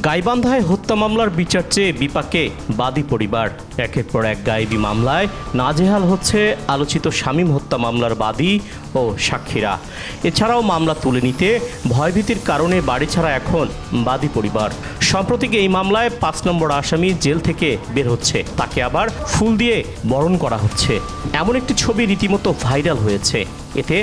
গাইবান্ধায় হত্যা মামলার বিচার চেয়ে বিপাকে বাদী পরিবার। একের পর এক গায়েবী মামলায় নাজেহাল হচ্ছে আলোচিত শামীম হত্যা মামলার বাদী ও সাক্ষীরা। এছাড়াও মামলা তুলে নিতে ভয়ভীতির কারণে বাড়ি ছাড়া এখন বাদী পরিবার। সম্প্রতি এই মামলায় ৫ নম্বর আসামি জেল থেকে বের হচ্ছে, তাকে আবার ফুল দিয়ে বরণ করা হচ্ছে। এমন একটি ছবি রীতিমতো ভাইরাল হয়েছে। এতে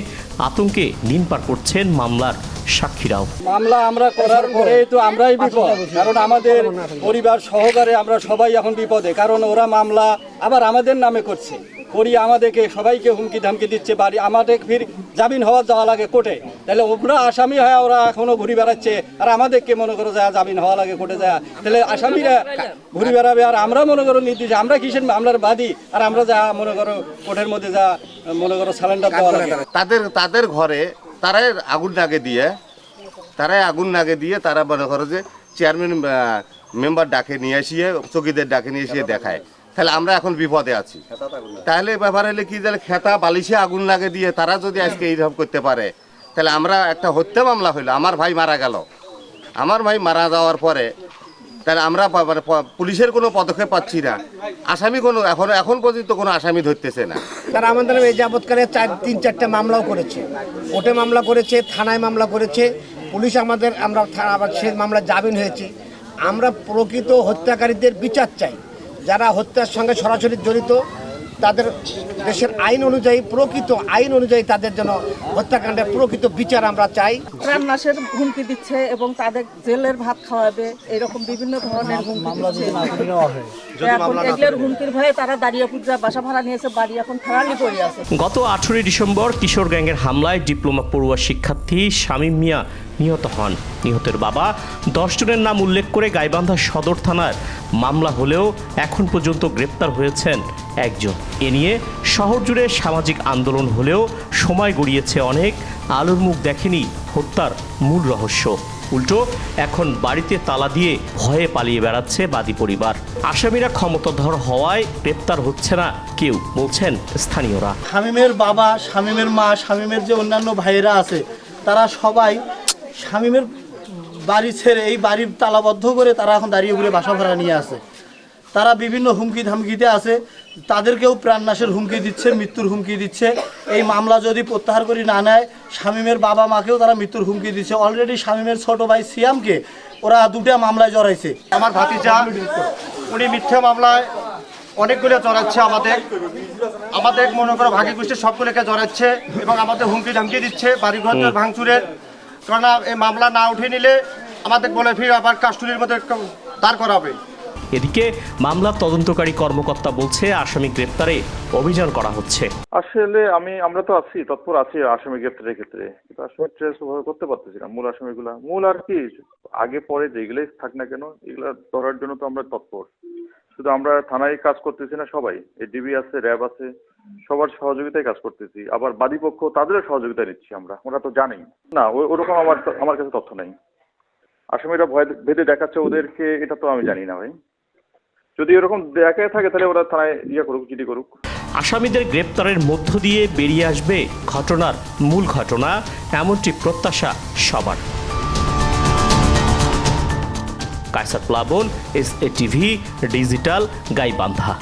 আতঙ্কে দিন পার করছেন মামলার সাক্ষীরাও। মামলা আমরা করার পরে তো আমরাই বিপদ, কারণ আমাদের পরিবার সহকারে আমরা সবাই এখন বিপদে, কারণ ওরা মামলা আবার আমাদের নামে করছে, করি আমাদেরকে সবাইকে হুমকি ধামকি দিচ্ছে, বাড়ি আমাদের ফির জামিন হওয়া যাওয়া লাগে কোর্টে, তাহলে ওরা আসামি হয় ওরা এখনো ঘুরে বেড়াচ্ছে, আর আমাদেরকে মনে করো যায় জামিন হওয়া লাগে কোর্টে যায়, তাহলে আসামিরা ঘুরে বেড়াবে, আর আমরা মনে করো নির্দিষ্ট আমরা কিসের মামলার বাদী, আর আমরা যা মনে করো কোর্টের মধ্যে যা মনে করো সারেন্ডার দেওয়া লাগে। তাদের ঘরে তারাই আগুন নাগে দিয়ে তারা মনে করো যে চেয়ারম্যান মেম্বার ডাকে নিয়ে এসিয়ে চকিদের ডাকে নিয়ে এসিয়ে দেখায়, তাহলে আমরা এখন বিপদে আছি। তাহলে ব্যাপার হলে কি, তাহলে খেতা বালিশে আগুন লাগে দিয়ে তারা যদি আজকে এইরকম করতে পারে, তাহলে আমরা একটা হত্যা মামলা হইলো, আমার ভাই মারা গেল, আমার ভাই মারা যাওয়ার পরে তাহলে আমরা পুলিশের কোনো পদক্ষেপ পাচ্ছি না, আসামি কোনো এখন পর্যন্ত কোনো আসামি ধরতেছে না। তারা আমাদের এই যাবৎকালে 3-4টা মামলাও করেছে, কোর্টে মামলা করেছে, থানায় মামলা করেছে, পুলিশ আমরা আবার সেই মামলা জামিন হয়েছে। আমরা প্রকৃত হত্যাকারীদের বিচার চাই, যারা হত্যার সঙ্গে সরাসরি জড়িত, তাদের দেশের আইন অনুযায়ী তাদের জন্য হত্যাকাণ্ডের প্রকৃত বিচার আমরা চাই। প্রাণনাশের হুমকি দিচ্ছে এবং তাদের জেলের ভাত খাওয়াবে, এরকম বিভিন্ন ধরনের হুমকি দিচ্ছে। এখন এগুলোর হুমকির ভয়ে তারা দাঁড়িয়ে পূজা বাসা ভাড়া নিয়েছে, বাড়ি এখন ফেরালি পড়ে আছে। গত 18 ডিসেম্বর কিশোর গ্যাংয়ের হামলায় ডিপ্লোমা পড়ুয়া শিক্ষার্থী শামীম মিয়া নিহত হন। নিহতের বাবা 10 জনের নাম উল্লেখ করে গাইবান্ধা সদর থানার মামলা হলেও এখন পর্যন্ত গ্রেপ্তার হয়েছেন একজন। এ নিয়ে শহর জুড়ে সামাজিক আন্দোলন হলেও সময় গড়িয়েছে অনেক, আলোর মুখ দেখেনি হত্যার মূল রহস্য। উল্টো এখন বাড়িতে তালা দিয়ে ভয়ে পালিয়ে বেড়াচ্ছে বাদী পরিবার। আসামিরা ক্ষমতাধর হওয়ায় গ্রেপ্তার হচ্ছে না কেউ, বলছেন স্থানীয়রা। শামীমের বাবা, শামীমের মা, শামীমের যে অন্যান্য ভাইয়েরা আছে, তারা সবাই শামীমের বাড়ি ছেড়ে এই বাড়ির তালাবদ্ধ করে তারা এখন দাঁড়িয়ে ঘুরে বাসা ভাড়া নিয়ে আসে। তারা বিভিন্ন হুমকি ধামকিতে আছে, তাদেরকেও প্রাণনাশের হুমকি দিচ্ছে, মৃত্যুর হুমকি দিচ্ছে। এই মামলা যদি প্রত্যাহার করে না নেয়, শামীমের বাবা মাকেও তারা মৃত্যুর হুমকি দিচ্ছে। অলরেডি শামীমের ছোট ভাই সিয়ামকে ওরা 2টা মামলায় জড়াইছে। আমার ভাতিজা উনি মিথ্যা মামলায় অনেকগুলো জড়াচ্ছে, আমাদের মনে করো ভাগী গোষ্ঠীর সবগুলোকে জড়াচ্ছে এবং আমাদের হুমকি ধামকি দিচ্ছে বাড়িঘর ভাঙচুরের। কারণ এই মামলা না উঠে নিলে আমাদের বলে ফিরে আবার কাস্টডির মধ্যে দাঁড় করাবে। এদিকে মামলার তদন্তকারী কর্মকর্তা বলছে আসামি গ্রেপ্তারে অভিযান করা হচ্ছে। আসলে আমরা তো আছি, তৎপর আছি আসামি গ্রেপ্তারের ক্ষেত্রে, কিন্তু আসামি ট্রেস করতে পারতেছি না। মূল আর কি আগে পরে যেগুলোই থাক না কেন, এগুলা ধরার জন্য তো আমরা তৎপর। শুধু আমরা থানায় কাজ করতেছি না, সবাই ডিবি আছে, র্যাব আছে, সবার সহযোগিতায় কাজ করতেছি। আবার বাদীপক্ষ তাদেরও সহযোগিতা নিচ্ছি আমরা, ওরা তো জানেই না। ওরকম আমার কাছে তথ্য নেই। আসামিরা ভয় ভেদে দেখাচ্ছে ওদেরকে, এটা তো আমি জানি না ভাই। যদি এরকম দেখায় থাকে তাহলে ওরা থানায় জিডি করুক। আসামিদের গ্রেপ্তারের মধ্য দিয়ে বেরিয়ে আসবে ঘটনার মূল ঘটনা, এমনটি প্রত্যাশা সবার। কায়সার প্লাবন, SA টিভি ডিজিটাল, গাইবান্ধা।